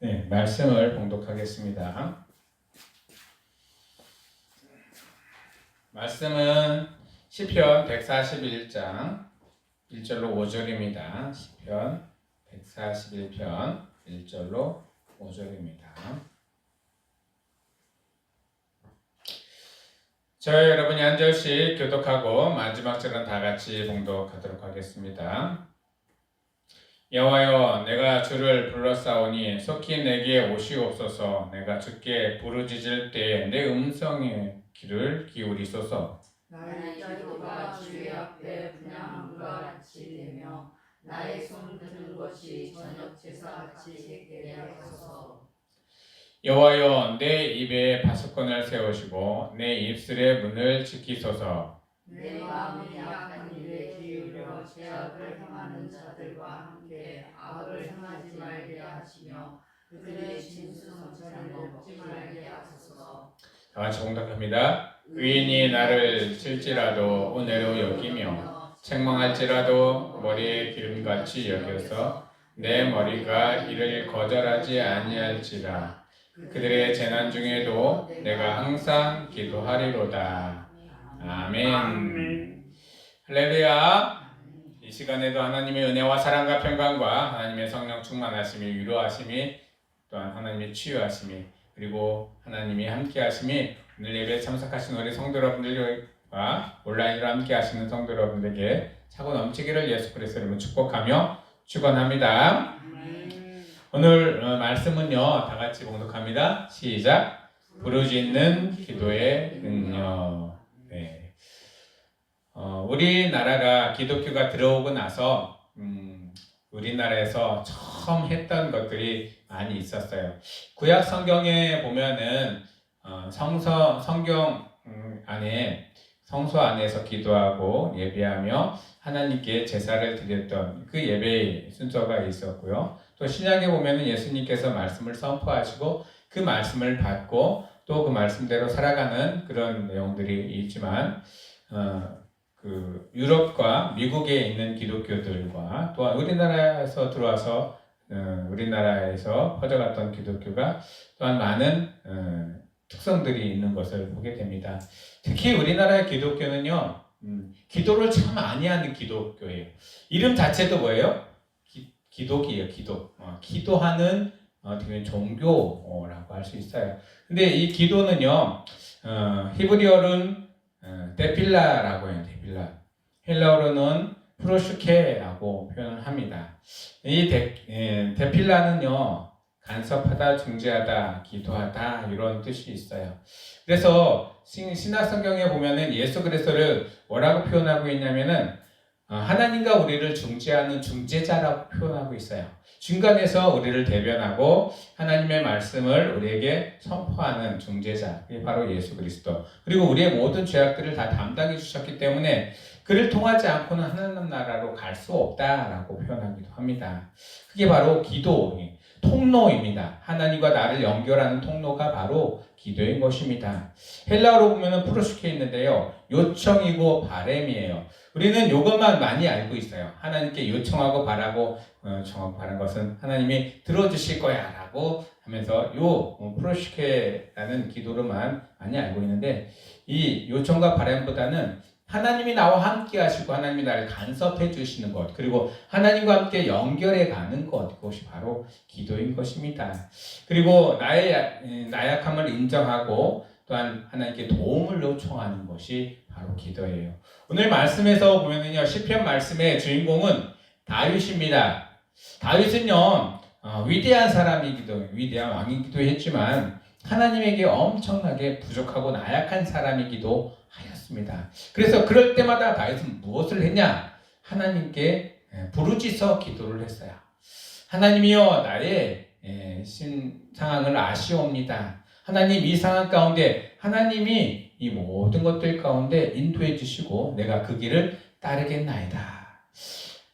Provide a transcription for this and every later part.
네, 말씀을 봉독하겠습니다. 말씀은 시편 141장 1절로 5절입니다. 시편 141편 1절로 5절입니다. 저희 여러분이 한 절씩 교독하고 마지막 절은 다 같이 봉독하도록 하겠습니다. 여호와여, 내가 주를 불러싸오니 속히 내게 오시옵소서. 내가 주께 부르짖을 때에 내 음성에 귀를 기울이소서. 나의 기도가 주의 앞에 분향함과 같이 되며 나의 손 드는 것이 저녁 제사 같이 되게 하소서. 여호와여, 내 입에 파수꾼을 세우시고 내 입술의 문을 지키소서. 내 마음이 악한 일에 기울여 죄악을 행하는 자들과 함께 악을 행하지 말게 하시며 그들의 진수성찬을 먹지 말게 하소서. 다 같이 봉독합니다. 의인이 나를 칠지라도 은혜로 여기며 책망할지라도 머리에 기름같이 여겨서 내 머리가 이를 거절하지 아니할지라. 그들의 재난 중에도 내가 항상 기도하리로다. 아멘. 할렐루야. 이 시간에도 하나님의 은혜와 사랑과 평강과 하나님의 성령 충만하심이, 위로하심이, 또한 하나님의 치유하심이, 그리고 하나님이 함께하심이 오늘 예배에 참석하신 우리 성도 여러분들과 온라인으로 함께하시는 성도 여러분들에게 차고 넘치기를 예수 그리스도 이름으로 축복하며 축원합니다. 오늘 말씀은요, 다 같이 봉독합니다. 시작. 부르짖는 기도의 능력. 네. 우리나라가 기독교가 들어오고 나서 우리나라에서 처음 했던 것들이 많이 있었어요. 구약 성경에 보면은 성경 안에 성소 안에서 기도하고 예배하며 하나님께 제사를 드렸던 그 예배의 순서가 있었고요. 또 신약에 보면은 예수님께서 말씀을 선포하시고 그 말씀을 받고 또 그 말씀대로 살아가는 그런 내용들이 있지만 그 유럽과 미국에 있는 기독교들과 또한 우리나라에서 들어와서 우리나라에서 퍼져갔던 기독교가 또한 많은 특성들이 있는 것을 보게 됩니다. 특히 우리나라의 기독교는요, 기도를 참 많이 하는 기독교예요. 이름 자체도 뭐예요? 기독이에요. 기도하는 어떻게 종교라고 할 수 있어요. 근데 이 기도는요, 히브리어로는 데필라라고 해요. 데필라. 헬라어로는 프로슈케라고 표현을 합니다. 이 데필라는요, 간섭하다, 중재하다, 기도하다 이런 뜻이 있어요. 그래서 신약 성경에 보면은 예수 그리스도를 뭐라고 표현하고 있냐면은 하나님과 우리를 중재하는 중재자라고 표현하고 있어요. 중간에서 우리를 대변하고 하나님의 말씀을 우리에게 선포하는 중재자, 그게 바로 예수 그리스도. 그리고 우리의 모든 죄악들을 다 담당해 주셨기 때문에 그를 통하지 않고는 하나님 나라로 갈 수 없다라고 표현하기도 합니다. 그게 바로 기도 통로입니다. 하나님과 나를 연결하는 통로가 바로 기도인 것입니다. 헬라어로 보면은 프로슈케 있는데요, 요청이고 바램이에요. 우리는 이것만 많이 알고 있어요. 하나님께 요청하고 바라고 정하고 바란 것은 하나님이 들어주실 거야 라고 하면서 요 프로슈케라는 기도로만 많이 알고 있는데, 이 요청과 바람보다는 하나님이 나와 함께 하시고 하나님이 나를 간섭해 주시는 것, 그리고 하나님과 함께 연결해 가는 것, 그것이 바로 기도인 것입니다. 그리고 나의 나약함을 인정하고 또한 하나님께 도움을 요청하는 것이 바로 기도예요. 오늘 말씀에서 보면은요, 시편 말씀의 주인공은 다윗입니다. 다윗은요, 위대한 사람이기도, 위대한 왕이기도 했지만 하나님에게 엄청나게 부족하고 나약한 사람이기도 하였습니다. 그래서 그럴 때마다 다윗은 무엇을 했냐? 하나님께 부르짖어 기도를 했어요. 하나님이여, 나의 상황을 아시옵니다. 하나님, 이 상황 가운데 하나님이 이 모든 것들 가운데 인도해 주시고 내가 그 길을 따르겠나이다.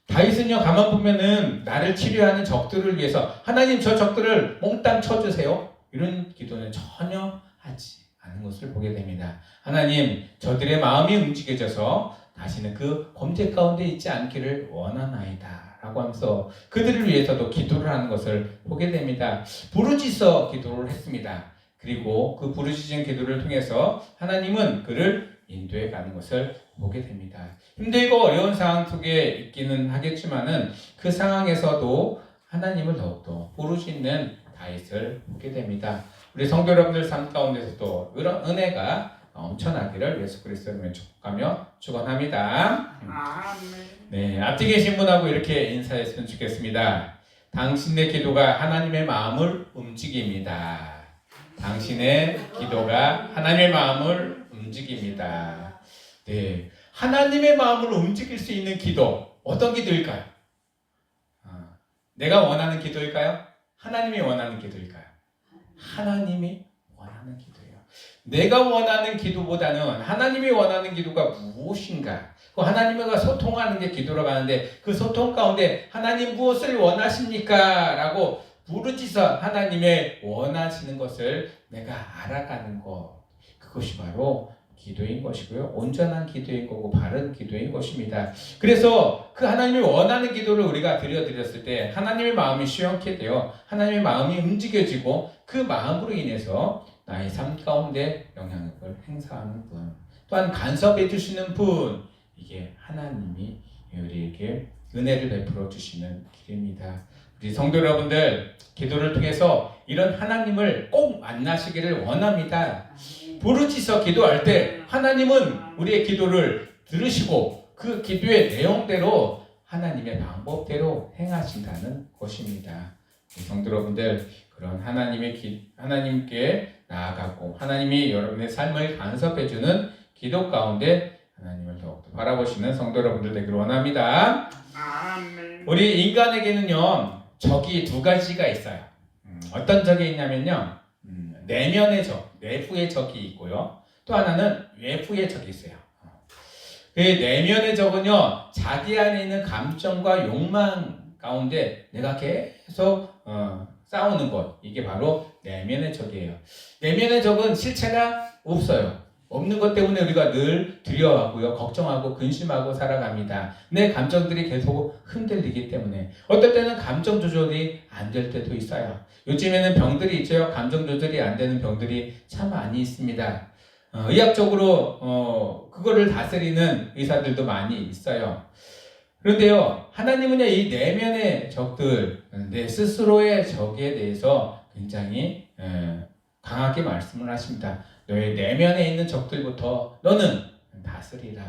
다윗은요, 가만 보면은 나를 치료하는 적들을 위해서 하나님, 저 적들을 몽땅 쳐주세요, 이런 기도는 전혀 하지 않은 것을 보게 됩니다. 하나님, 저들의 마음이 움직여져서 다시는 그 범죄 가운데 있지 않기를 원하나이다. 라고 하면서 그들을 위해서도 기도를 하는 것을 보게 됩니다. 부르짖어 기도를 했습니다. 그리고 그 부르짖은 기도를 통해서 하나님은 그를 인도해 가는 것을 보게 됩니다. 힘들고 어려운 상황 속에 있기는 하겠지만은 그 상황에서도 하나님을 더욱더 부르짖는 다윗을 보게 됩니다. 우리 성도 여러분들 삶 가운데서도 이런 은혜가 엄청나기를 예수 그리스도로 축복하며 축원합니다. 네, 앞뒤 계신 분하고 이렇게 인사했으면 좋겠습니다. 당신의 기도가 하나님의 마음을 움직입니다. 당신의 기도가 하나님의 마음을 움직입니다. 네, 하나님의 마음을 움직일 수 있는 기도, 어떤 기도일까요? 내가 원하는 기도일까요? 하나님이 원하는 기도일까요? 하나님이 원하는 기도예요. 내가 원하는 기도보다는 하나님이 원하는 기도가 무엇인가? 그 하나님과 소통하는 게 기도라고 하는데 그 소통 가운데 하나님 무엇을 원하십니까? 라고 부르짖어 하나님의 원하시는 것을 내가 알아가는 것, 그것이 바로 기도인 것이고요. 온전한 기도인 거고 바른 기도인 것입니다. 그래서 그 하나님이 원하는 기도를 우리가 드렸을 때 하나님의 마음이 시원케 되어 하나님의 마음이 움직여지고 그 마음으로 인해서 나의 삶 가운데 영향력을 행사하는 분, 또한 간섭해 주시는 분, 이게 하나님이 우리에게 은혜를 베풀어 주시는 길입니다. 우리 성도 여러분들 기도를 통해서 이런 하나님을 꼭 만나시기를 원합니다. 부르짖어 기도할 때 하나님은 우리의 기도를 들으시고 그 기도의 내용대로 하나님의 방법대로 행하신다는 것입니다. 성도 여러분들 그런 하나님께 나아가고 하나님이 여러분의 삶을 간섭해주는 기도 가운데 하나님을 더욱더 바라보시는 성도 여러분들 되기를 원합니다. 우리 인간에게는요 적이 두 가지가 있어요. 어떤 적이 있냐면요 내면의 적, 내부의 적이 있고요. 또 하나는 외부의 적이 있어요. 그 내면의 적은요, 자기 안에 있는 감정과 욕망 가운데 내가 계속 싸우는 것, 이게 바로 내면의 적이에요. 내면의 적은 실체가 없어요. 없는 것 때문에 우리가 늘 두려워하고요, 걱정하고 근심하고 살아갑니다. 내 감정들이 계속 흔들리기 때문에 어떨 때는 감정 조절이 안 될 때도 있어요. 요즘에는 병들이 있죠. 감정 조절이 안 되는 병들이 참 많이 있습니다. 의학적으로 그거를 다스리는 의사들도 많이 있어요. 그런데요, 하나님은요 이 내면의 적들, 내 스스로의 적에 대해서 굉장히 강하게 말씀을 하십니다. 너의 내면에 있는 적들부터 너는 다스리라.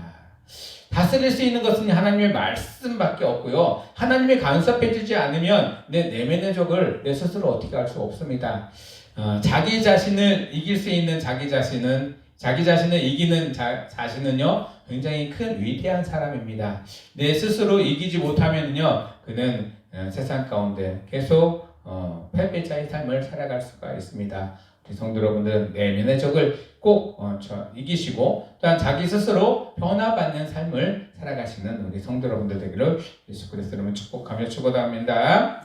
다스릴 수 있는 것은 하나님의 말씀밖에 없고요. 하나님이 간섭해주지 않으면 내 내면의 적을 내 스스로 어떻게 할 수 없습니다. 자기 자신을 이길 수 있는 자기 자신을 이기는 자신은요 굉장히 큰 위대한 사람입니다. 내 스스로 이기지 못하면요 그는 세상 가운데 계속 패배자의 삶을 살아갈 수가 있습니다. 우리 성도 여러분들은 내면의 적을 꼭 이기시고 또한 자기 스스로 변화받는 삶을 살아가시는 우리 성도 여러분들 되기를 예수 그리스도로 축복하며 축원합니다.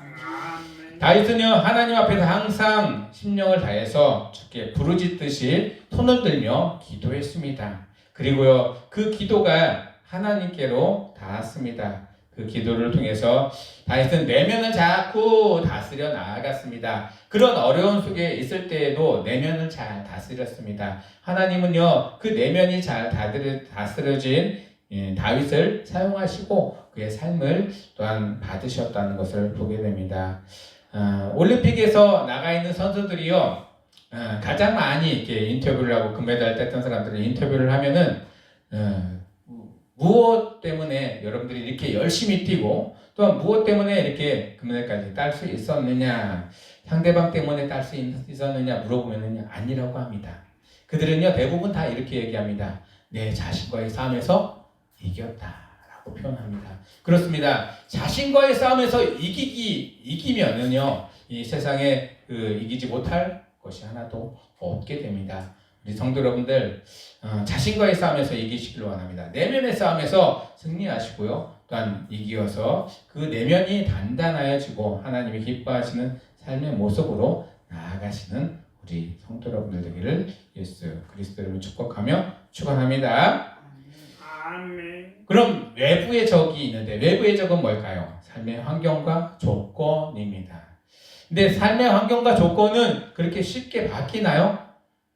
다윗은요 하나님 앞에서 항상 심령을 다해서 주께 부르짖듯이 손을 들며 기도했습니다. 그리고요 그 기도가 하나님께로 닿았습니다. 그 기도를 통해서 다윗은 내면을 자꾸 다스려 나아갔습니다. 그런 어려운 속에 있을 때에도 내면을 잘 다스렸습니다. 하나님은요 그 내면이 잘 다스려진 다윗을 사용하시고 그의 삶을 또한 받으셨다는 것을 보게 됩니다. 올림픽에서 나가 있는 선수들이요 가장 많이 이렇게 인터뷰를 하고 금메달 땄던 사람들이 인터뷰를 하면은 무엇 때문에 여러분들이 이렇게 열심히 뛰고 또한 무엇 때문에 이렇게 금메달까지 딸 수 있었느냐, 상대방 때문에 딸 수 있었느냐 물어보면은 아니라고 합니다. 그들은요 대부분 다 이렇게 얘기합니다. 내 자신과의 싸움에서 이겼다라고 표현합니다. 그렇습니다. 자신과의 싸움에서 이기면은요 이 세상에 이기지 못할 것이 하나도 없게 됩니다. 우리 성도 여러분들 자신과의 싸움에서 이기시길 원합니다. 내면의 싸움에서 승리하시고요. 또한 이기어서 그 내면이 단단하여지고 하나님이 기뻐하시는 삶의 모습으로 나아가시는 우리 성도 여러분들 되기를 예수 그리스도 이름으로 축복하며 축원합니다. 아멘. 그럼 외부의 적이 있는데 외부의 적은 뭘까요? 삶의 환경과 조건입니다. 근데 삶의 환경과 조건은 그렇게 쉽게 바뀌나요?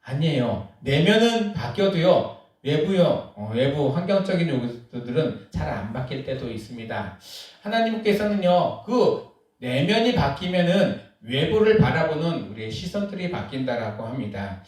아니에요. 내면은 바뀌어도요. 외부 환경적인 요소들은 잘 안 바뀔 때도 있습니다. 하나님께서는요. 그 내면이 바뀌면은 외부를 바라보는 우리의 시선들이 바뀐다라고 합니다.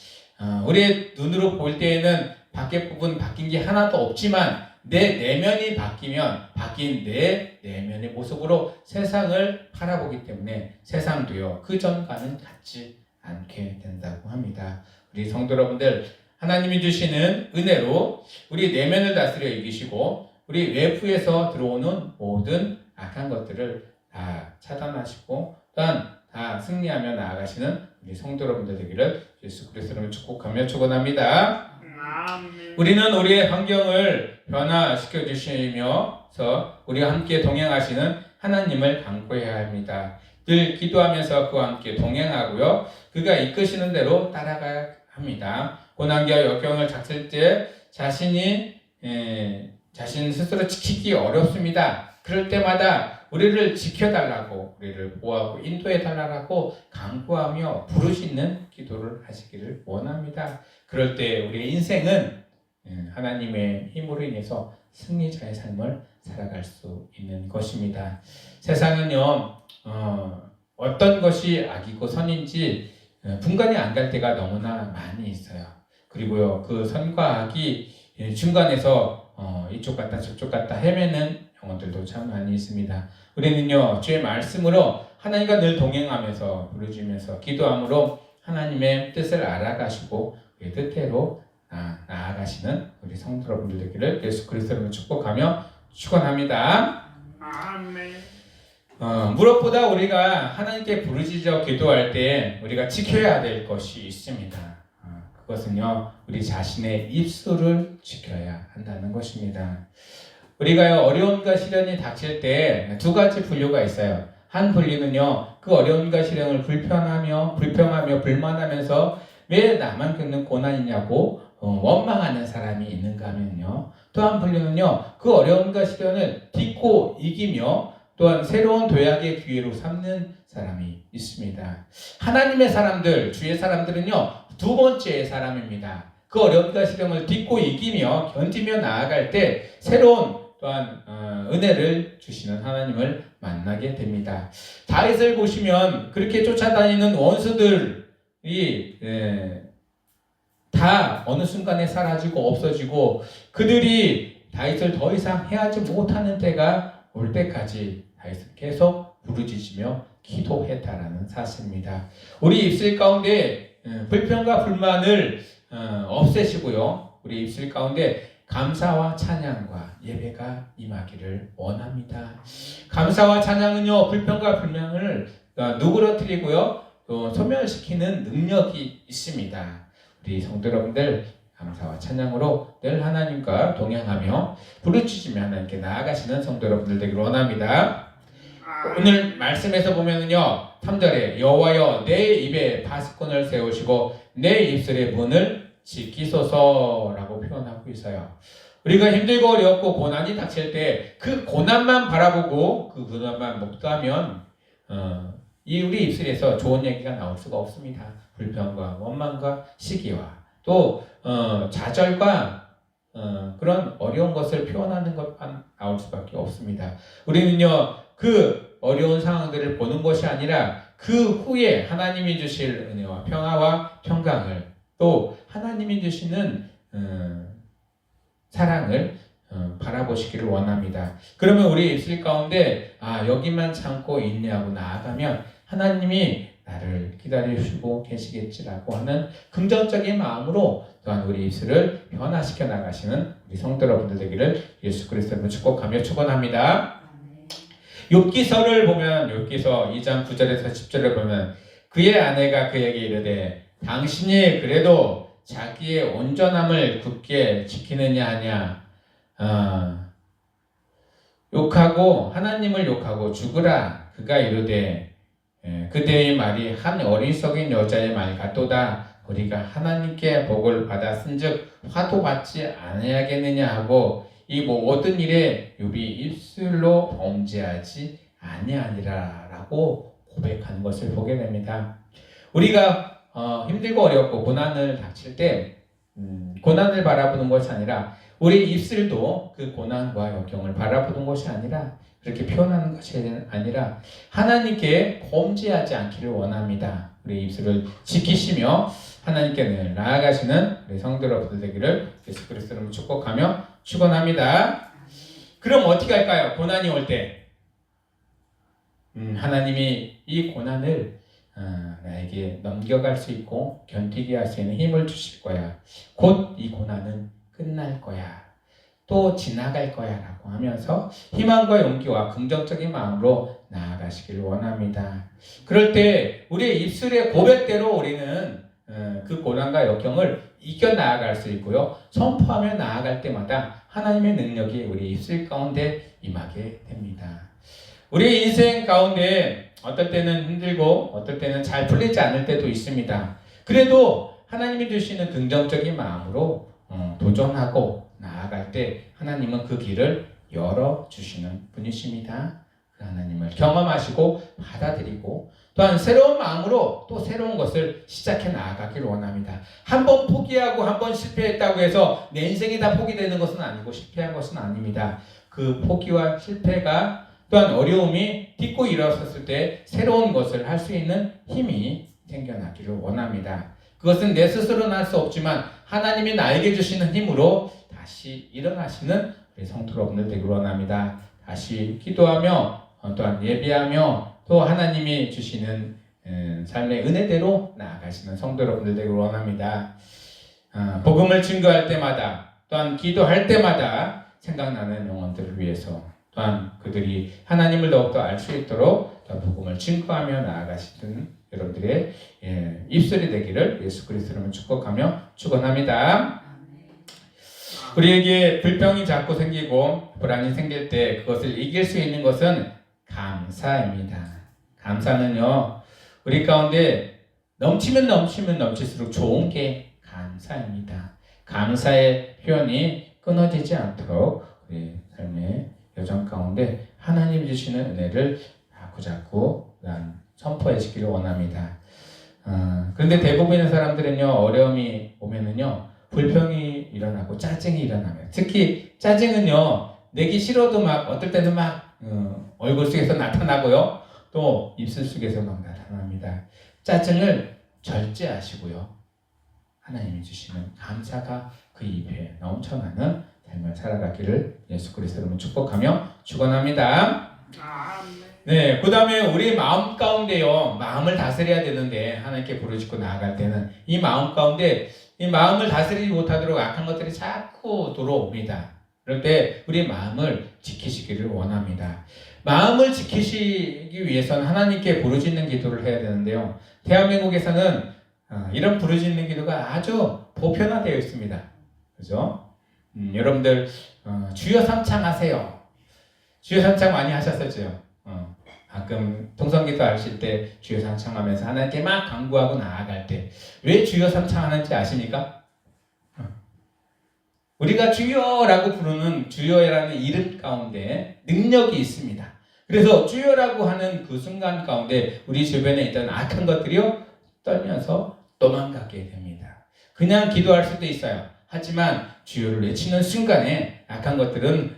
우리의 눈으로 볼 때에는 밖의 부분 바뀐 게 하나도 없지만 내 내면이 바뀌면 바뀐 내 내면의 모습으로 세상을 바라보기 때문에 세상도요. 그 전과는 같지 않게 된다고 합니다. 우리 성도 여러분들 하나님이 주시는 은혜로 우리 내면을 다스려 이기시고 우리 외부에서 들어오는 모든 악한 것들을 다 차단하시고 또한 다 승리하며 나아가시는 우리 성도 여러분들 되기를 예수 그리스도로 축복하며 축원합니다. 아멘. 우리는 우리의 환경을 변화시켜 주시면서 우리와 함께 동행하시는 하나님을 간구해야 합니다. 늘 기도하면서 그와 함께 동행하고요. 그가 이끄시는 대로 따라가야 합니다. 고난과 역경을 닥칠 때 자신 스스로 지키기 어렵습니다. 그럴 때마다 우리를 지켜달라고, 우리를 보호하고 인도해달라고 간구하며 부르짖는 기도를 하시기를 원합니다. 그럴 때 우리의 인생은 하나님의 힘으로 인해서 승리자의 삶을 살아갈 수 있는 것입니다. 세상은요, 어떤 것이 악이고 선인지 분간이 안 갈 때가 너무나 많이 있어요. 그리고요, 그 선과 악이 중간에서 이쪽 갔다 저쪽 갔다 헤매는 영혼들도 참 많이 있습니다. 우리는요, 주의 말씀으로 하나님과 늘 동행하면서 부르짖으면서 기도함으로 하나님의 뜻을 알아가시고 그의 뜻대로 나아가시는 우리 성도 여러분들 되기를 예수 그리스도로 축복하며 축원합니다. 아멘. 무엇보다 우리가 하나님께 부르짖어 기도할 때 우리가 지켜야 될 것이 있습니다. 그것은요, 우리 자신의 입술을 지켜야 한다는 것입니다. 우리가요, 어려움과 시련이 닥칠 때 두 가지 분류가 있어요. 한 분류는요, 그 어려움과 시련을 불평하며 불만하면서 왜 나만 겪는 고난이냐고 원망하는 사람이 있는가 하면요, 또 한 분류는요, 그 어려움과 시련을 딛고 이기며 또한 새로운 도약의 기회로 삼는 사람이 있습니다. 하나님의 사람들, 주의 사람들은요, 두 번째 사람입니다. 그 어려움과 시련을 딛고 이기며 견디며 나아갈 때 새로운 또한 은혜를 주시는 하나님을 만나게 됩니다. 다윗을 보시면 그렇게 쫓아다니는 원수들이 다 어느 순간에 사라지고 없어지고 그들이 다윗을 더 이상 해하지 못하는 때가 올 때까지 다윗은 계속 부르짖으며 기도했다라는 사실입니다. 우리 입술 가운데 불평과 불만을 없애시고요. 우리 입술 가운데 감사와 찬양과 예배가 임하기를 원합니다. 감사와 찬양은요, 불평과 불만을 누그러뜨리고요, 또 소멸시키는 능력이 있습니다. 우리 성도 여러분들 감사와 찬양으로 늘 하나님과 동행하며 부르짖으며 하나님께 나아가시는 성도 여러분들 되기를 원합니다. 오늘 말씀에서 보면은요, 3절에 여호와여 내 입에 파수꾼을 세우시고 내 입술의 문을 지키소서라고 표현하고 있어요. 우리가 힘들고 어렵고 고난이 닥칠 때 그 고난만 바라보고 그 고난만 목도하면 우리 입술에서 좋은 얘기가 나올 수가 없습니다. 불평과 원망과 시기와 또 좌절과 그런 어려운 것을 표현하는 것만 나올 수밖에 없습니다. 우리는요, 그 어려운 상황들을 보는 것이 아니라 그 후에 하나님이 주실 은혜와 평화와 평강을 또 하나님이 주시는 사랑을 바라보시기를 원합니다. 그러면 우리 입술 가운데 여기만 참고 인내하고 나아가면 하나님이 나를 기다리시고 계시겠지라고 하는 긍정적인 마음으로 또한 우리 입술을 변화시켜 나가시는 우리 성도 여러분들 되기를 예수 그리스도로 축복하며 축원합니다. 욥기서를 보면 욥기서 2장 9절에서 10절을 보면 그의 아내가 그에게 이르되 당신이 그래도 자기의 온전함을 굳게 지키느냐 하냐 욕하고 하나님을 욕하고 죽으라. 그가 이르되 그대의 말이 한 어리석은 여자의 말 같도다. 우리가 하나님께 복을 받았은즉 화도 받지 않아야겠느냐 하고 이 모든 일에 욥이 입술로 범죄하지 아니하니라라고 고백하는 것을 보게 됩니다. 우리가 힘들고 어렵고 고난을 닥칠 때 고난을 바라보는 것이 아니라 우리 입술도 그 고난과 역경을 바라보는 것이 아니라 그렇게 표현하는 것이 아니라 하나님께 범죄하지 않기를 원합니다. 우리 입술을 지키시며 하나님께 늘 나아가시는 우리 성도 여러분들 되기를 예수 그리스도로 축복하며 축원합니다. 그럼 어떻게 할까요? 고난이 올 때 하나님이 이 고난을 나에게 넘겨갈 수 있고 견디게 할 수 있는 힘을 주실 거야. 곧 이 고난은 끝날 거야. 또 지나갈 거야 라고 하면서 희망과 용기와 긍정적인 마음으로 나아가시기를 원합니다. 그럴 때 우리의 입술의 고백대로 우리는 그 고난과 역경을 이겨 나아갈 수 있고요. 선포하며 나아갈 때마다 하나님의 능력이 우리 입술 가운데 임하게 됩니다. 우리 인생 가운데 어떨 때는 힘들고 어떨 때는 잘 풀리지 않을 때도 있습니다. 그래도 하나님이 주시는 긍정적인 마음으로 도전하고 나아갈 때 하나님은 그 길을 열어주시는 분이십니다. 그 하나님을 경험하시고 받아들이고 또한 새로운 마음으로 또 새로운 것을 시작해 나아가기를 원합니다. 한 번 포기하고 한 번 실패했다고 해서 내 인생이 다 포기되는 것은 아니고 실패한 것은 아닙니다. 그 포기와 실패가 또한 어려움이 딛고 일어섰을 때 새로운 것을 할 수 있는 힘이 생겨나기를 원합니다. 그것은 내 스스로는 할 수 없지만 하나님이 나에게 주시는 힘으로 다시 일어나시는 우리 성도 여러분들 되기를 원합니다. 다시 기도하며 또한 예배하며 또 하나님이 주시는 삶의 은혜대로 나아가시는 성도 여러분들 되기를 원합니다. 복음을 증거할 때마다 또한 기도할 때마다 생각나는 영혼들을 위해서 또한 그들이 하나님을 더욱더 알 수 있도록 복음을 증거하며 나아가시는 여러분들의 입술이 되기를 예수 그리스도로 축복하며 축원합니다. 우리에게 불평이 자꾸 생기고 불안이 생길 때 그것을 이길 수 있는 것은 감사입니다. 감사는요, 우리 가운데 넘치면 넘칠수록 좋은 게 감사입니다. 감사의 표현이 끊어지지 않도록 우리 삶의 여정 가운데 하나님 주시는 은혜를 자꾸 선포해 주기를 원합니다. 그런데 대부분의 사람들은요, 어려움이 오면은요, 불평이 일어나고 짜증이 일어나면, 특히 짜증은요, 내기 싫어도 막 어떨 때는 막 얼굴 속에서 나타나고요, 또 입술 속에서 막 나타납니다. 짜증을 절제하시고요, 하나님이 주시는 감사가 그 입에 넘쳐나는 삶을 살아가기를 예수 그리스도로 축복하며 축원합니다. 네, 그 다음에 우리 마음 가운데요, 마음을 다스려야 되는데 하나님께 부르짖고 나아갈 때는 이 마음 가운데 이 마음을 다스리지 못하도록 악한 것들이 자꾸 들어옵니다. 그럴 때 우리 마음을 지키시기를 원합니다. 마음을 지키시기 위해서는 하나님께 부르짖는 기도를 해야 되는데요, 대한민국에서는 이런 부르짖는 기도가 아주 보편화되어 있습니다. 그죠? 여러분들 주여 삼창하세요. 주여 삼창 많이 하셨었죠? 가끔 통성기도 하실 때 주여 삼창하면서 하나님께 막 간구하고 나아갈 때 왜 주여 삼창하는지 아십니까? 우리가 주여라고 부르는 주여라는 이름 가운데 능력이 있습니다. 그래서 주여라고 하는 그 순간 가운데 우리 주변에 있던 악한 것들이요, 떨면서 도망가게 됩니다. 그냥 기도할 수도 있어요. 하지만 주여를 외치는 순간에 악한 것들은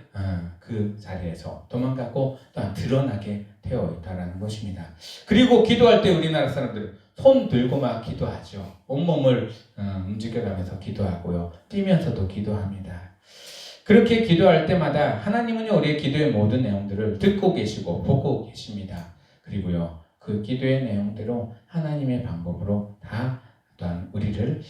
그 자리에서 도망가고 또한 드러나게 되어 있다는 것입니다. 그리고 기도할 때 우리나라 사람들은 손 들고 막 기도하죠. 온몸을 움직여가면서 기도하고요, 뛰면서도 기도합니다. 그렇게 기도할 때마다 하나님은요, 우리의 기도의 모든 내용들을 듣고 계시고 보고 계십니다. 그리고요, 그 기도의 내용대로 하나님의 방법으로 다 또한 우리를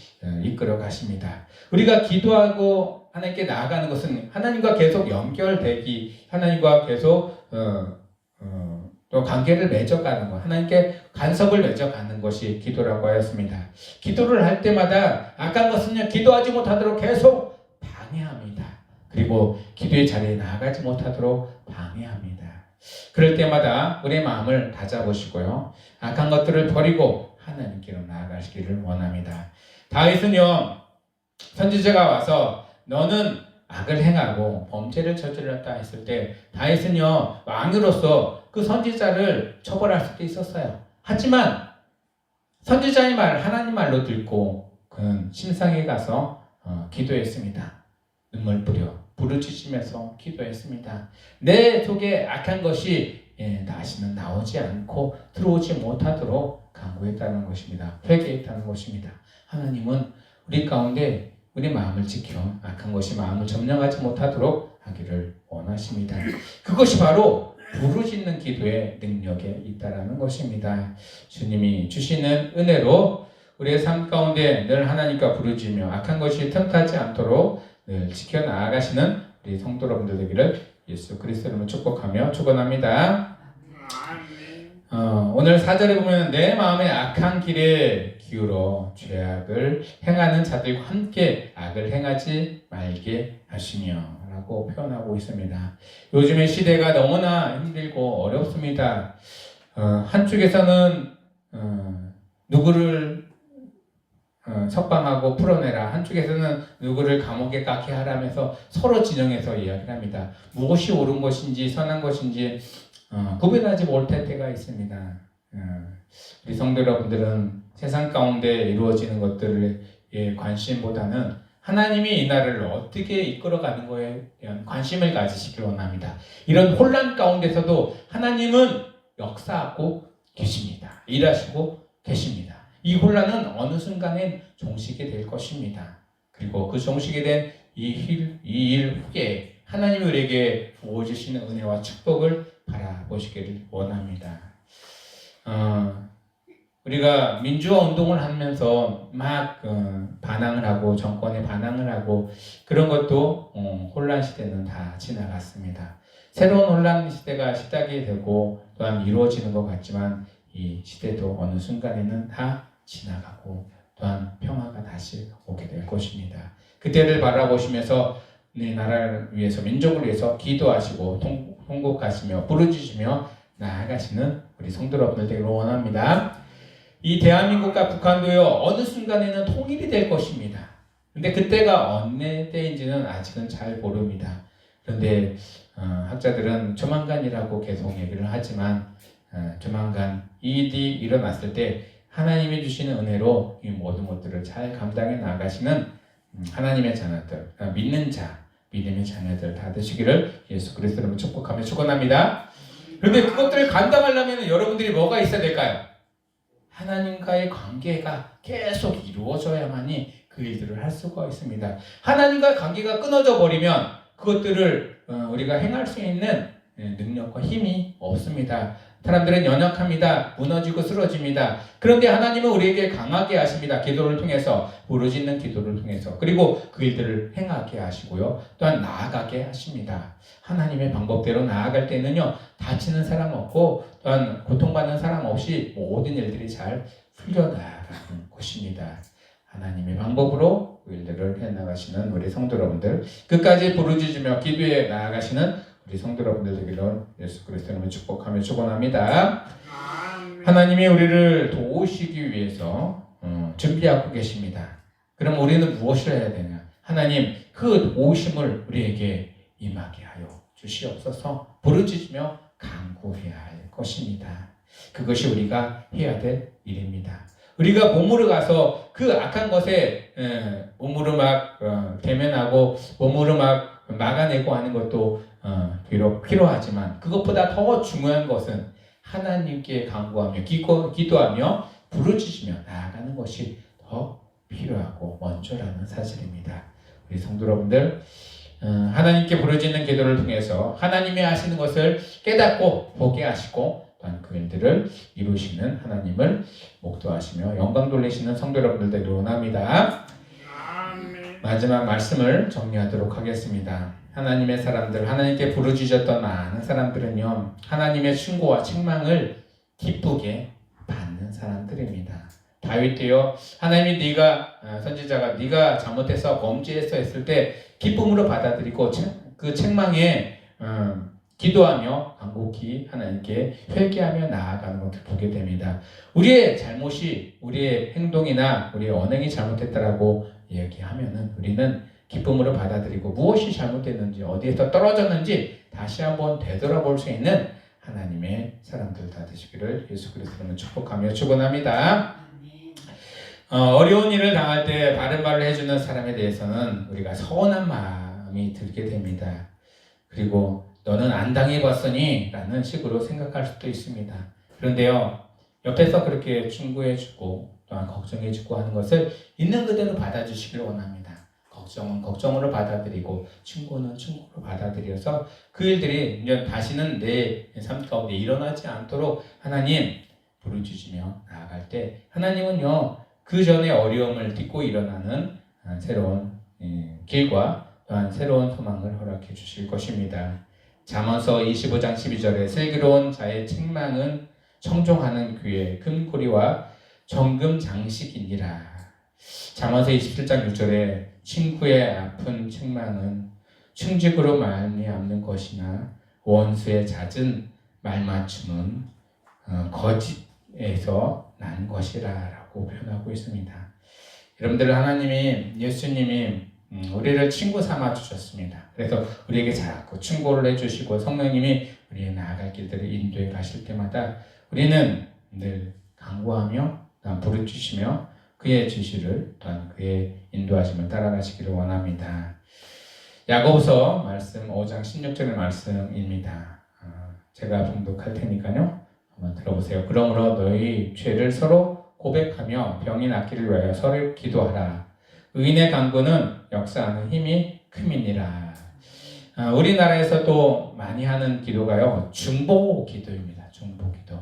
이끌어 가십니다. 우리가 기도하고 하나님께 나아가는 것은 하나님과 계속 연결되기, 하나님과 계속 또 관계를 맺어가는 것, 하나님께 간섭을 맺어가는 것이 기도라고 하였습니다. 기도를 할 때마다 악한 것은요, 기도하지 못하도록 계속 방해합니다. 그리고 기도의 자리에 나아가지 못하도록 방해합니다. 그럴 때마다 우리의 마음을 다잡으시고요, 악한 것들을 버리고 하나님께로 나아가시기를 원합니다. 다윗은요, 선지자가 와서 너는 악을 행하고 범죄를 저질렀다 했을 때 다윗은요 왕으로서 그 선지자를 처벌할 수도 있었어요. 하지만 선지자의 말을 하나님 말로 듣고 그는 침상에 가서 기도했습니다. 눈물 뿌려 부르짖으면서 기도했습니다. 내 속에 악한 것이 다시는 나오지 않고 들어오지 못하도록 간구했다는 것입니다. 회개했다는 것입니다. 하나님은 우리 가운데 우리 마음을 지켜 악한 것이 마음을 점령하지 못하도록 하기를 원하십니다. 그것이 바로 부르짖는 기도의 능력에 있다라는 것입니다. 주님이 주시는 은혜로 우리의 삶 가운데 늘 하나님과 부르짖으며 악한 것이 틈타지 않도록 늘 지켜나가시는 우리 성도 여러분들 되기를 예수 그리스도로 축복하며 축원합니다. 아멘. 오늘 4절에 보면 내 마음의 악한 길에 기울어 죄악을 행하는 자들과 함께 악을 행하지 말게 하시며 라고 표현하고 있습니다. 요즘의 시대가 너무나 힘들고 어렵습니다. 한쪽에서는 누구를 석방하고 풀어내라. 한쪽에서는 누구를 감옥에 갇게 하라면서 서로 진영해서 이야기를 합니다. 무엇이 옳은 것인지 선한 것인지 구별하지 못할 때가 있습니다. 우리 성도 여러분들은 세상 가운데 이루어지는 것들에 관심보다는 하나님이 이 나라를 어떻게 이끌어가는 거에 대한 관심을 가지시길 원합니다. 이런 혼란 가운데서도 하나님은 역사하고 계십니다. 일하시고 계십니다. 이 혼란은 어느 순간엔 종식이 될 것입니다. 그리고 그 종식이 된 이 일 후에 하나님이 우리에게 부어주시는 은혜와 축복을 바라보시기를 원합니다. 우리가 민주화 운동을 하면서 막 반항을 하고 정권에 반항을 하고 그런 것도 혼란 시대는 다 지나갔습니다. 새로운 혼란 시대가 시작이 되고 또한 이루어지는 것 같지만 이 시대도 어느 순간에는 다 지나가고 또한 평화가 다시 오게 될 것입니다. 그때를 바라보시면서 이 나라를 위해서 민족을 위해서 기도하시고 통곡하시며 부르짖으며 나아가시는 우리 성도 여러분들 되기를 원합니다. 이 대한민국과 북한도요 어느 순간에는 통일이 될 것입니다. 근데 그때가 어느 때인지는 아직은 잘 모릅니다. 그런데 학자들은 조만간이라고 계속 얘기를 하지만 조만간 이 일이 일어났을 때 하나님이 주시는 은혜로 이 모든 것들을 잘 감당해 나가시는 하나님의 자녀들, 믿는 자, 믿음의 자녀들 다 되시기를 예수 그리스도로 축복하며 축원합니다. 그런데 그것들을 감당하려면 여러분들이 뭐가 있어야 될까요? 하나님과의 관계가 계속 이루어져야만이 그 일들을 할 수가 있습니다. 하나님과 관계가 끊어져 버리면 그것들을 우리가 행할 수 있는 능력과 힘이 없습니다. 사람들은 연약합니다. 무너지고 쓰러집니다. 그런데 하나님은 우리에게 강하게 하십니다. 기도를 통해서, 부르짖는 기도를 통해서. 그리고 그 일들을 행하게 하시고요. 또한 나아가게 하십니다. 하나님의 방법대로 나아갈 때는요. 다치는 사람 없고 또한 고통받는 사람 없이 모든 일들이 잘 풀려나가는 것입니다. 하나님의 방법으로 그 일들을 해나가시는 우리 성도 여러분들, 끝까지 부르짖으며 기도해 나아가시는 우리 성도 여러분들 되기를 예수 그리스도로 축복하며 축원합니다. 하나님이 우리를 도우시기 위해서 준비하고 계십니다. 그럼 우리는 무엇을 해야 되냐? 하나님 그 도우심을 우리에게 임하게 하여 주시옵소서. 부르짖으며 간구해야 할 것입니다. 그것이 우리가 해야 될 일입니다. 우리가 몸으로 가서 그 악한 것에 몸으로 막 대면하고 몸으로 막 막아내고 하는 것도 비록 필요하지만 그것보다 더 중요한 것은 하나님께 간구하며 기도하며 부르짖으며 나아가는 것이 더 필요하고 먼저라는 사실입니다. 우리 성도 여러분들 하나님께 부르짖는 기도를 통해서 하나님이 하시는 것을 깨닫고 보게 하시고 또한 그 일들을 이루시는 하나님을 목도하시며 영광 돌리시는 성도 여러분들 되기를 원합니다. 마지막 말씀을 정리하도록 하겠습니다. 하나님의 사람들, 하나님께 부르짖었던 많은 사람들은요 하나님의 충고와 책망을 기쁘게 받는 사람들입니다. 다윗도요 하나님이 네가 선지자가 네가 잘못해서 범죄했어 했을 때 기쁨으로 받아들이고 그 책망에 기도하며 간곡히 하나님께 회개하며 나아가는 것을 보게 됩니다. 우리의 잘못이 우리의 행동이나 우리의 언행이 잘못했다라고 얘기하면은 우리는 기쁨으로 받아들이고 무엇이 잘못됐는지 어디에서 떨어졌는지 다시 한번 되돌아볼 수 있는 하나님의 사람들 다 되시기를 예수 그리스도로 축복하며 축원합니다. 어려운 일을 당할 때 바른 말을 해주는 사람에 대해서는 우리가 서운한 마음이 들게 됩니다. 그리고 너는 안 당해봤으니 라는 식으로 생각할 수도 있습니다. 그런데요, 옆에서 그렇게 충고해주고 또한 걱정해주고 하는 것을 있는 그대로 받아주시기를 원합니다. 걱정은 걱정으로 받아들이고 충고는 충고로 받아들여서 그 일들이 이제 다시는 내 삶 가운데 일어나지 않도록 하나님 부르짖으며 나아갈 때 하나님은요, 그 전에 어려움을 딛고 일어나는 새로운 길과 또한 새로운 소망을 허락해 주실 것입니다. 잠언서 25장 12절에 슬기로운 자의 책망은 청종하는 귀의 금고리와 정금 장식이니라. 잠언서 27장 6절에 친구의 아픈 책망은 충직으로 말미암는 것이나 원수의 잦은 말맞춤은 거짓에서 난 것이라 라고 표현하고 있습니다. 여러분들, 하나님이, 예수님이 우리를 친구 삼아 주셨습니다. 그래서 우리에게 자꾸 충고를 해주시고 성령님이 우리의 나아갈 길들을 인도해 가실 때마다 우리는 늘 간구하며 부르짖으며 그의 지시를 또한 그의 인도하심을 따라가시기를 원합니다. 야고보서 말씀 5장 16절의 말씀입니다. 제가 봉독할 테니까요, 한번 들어보세요. 그러므로 너희 죄를 서로 고백하며 병이 낫기를 위하여 서로 기도하라. 의인의 간구는 역사하는 힘이 큼이니라. 우리나라에서 또 많이 하는 기도가요, 중보 기도입니다. 중보 기도.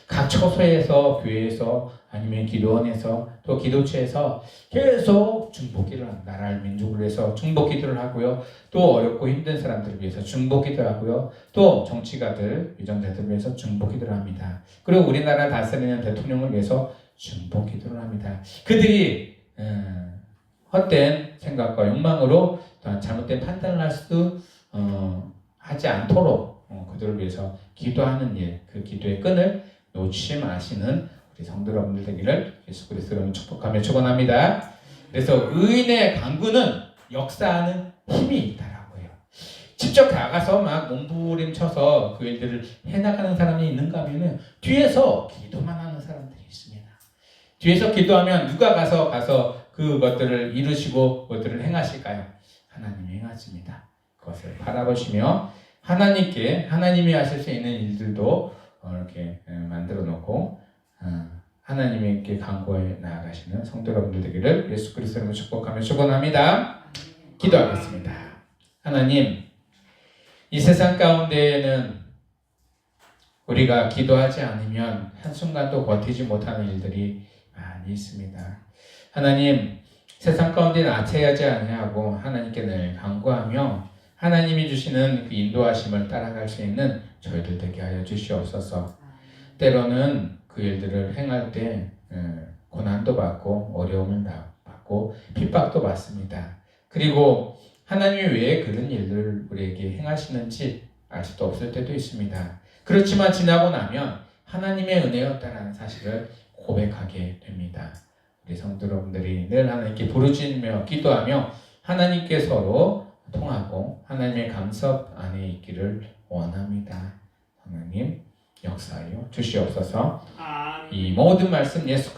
각 처소에서, 교회에서, 아니면 기도원에서, 또 기도처에서 계속 중보 기도를 합니다. 나라를 민족을 위해서 중보 기도를 하고요. 또 어렵고 힘든 사람들을 위해서 중보 기도를 하고요. 또 정치가들, 위정자들을 위해서 중보 기도를 합니다. 그리고 우리나라 다스리는 대통령을 위해서 중보 기도를 합니다. 그들이 헛된 생각과 욕망으로 잘못된 판단을 할 수 하지 않도록 그들을 위해서 기도하는 일, 그 기도의 끈을 놓치지 마시는 우리 성도 여러분들 되기를 예수 그리스도로 축복하며 축원합니다. 그래서 의인의 간구는 역사하는 힘이 있다라고 해요. 직접 다가서 막 몸부림쳐서 그 일들을 해나가는 사람이 있는가 하면 뒤에서 기도만 하는 사람들이 있습니다. 뒤에서 기도하면 누가 가서 그것들을 이루시고 그것들을 행하실까요? 하나님이 행하십니다. 그것을 바라보시며 하나님이 하실 수 있는 일들도 이렇게 만들어 놓고 하나님께 간구해 나아가시는 성도 여러분들 되기를 예수 그리스도로 축복하며 축원합니다. 기도하겠습니다. 하나님, 이 세상 가운데에는 우리가 기도하지 않으면 한순간도 버티지 못하는 일들이 많이 있습니다. 하나님, 세상 가운데 나태하지 아니하고 하나님께 늘 간구하며 하나님이 주시는 그 인도하심을 따라갈 수 있는 저희들 되게 하여 주시옵소서. 때로는 그 일들을 행할 때 고난도 받고 어려움을 받고 핍박도 받습니다. 그리고 하나님이 왜 그런 일들을 우리에게 행하시는지 알 수도 없을 때도 있습니다. 그렇지만 지나고 나면 하나님의 은혜였다는 사실을 고백하게 됩니다. 우리 성도 여러분들이 늘 하나님께 부르짖으며 기도하며 하나님께 서로 통하고 하나님의 감석 안에 있기를 원합니다. 하나님 역사하여 주시옵소서. 이 모든 말씀 예수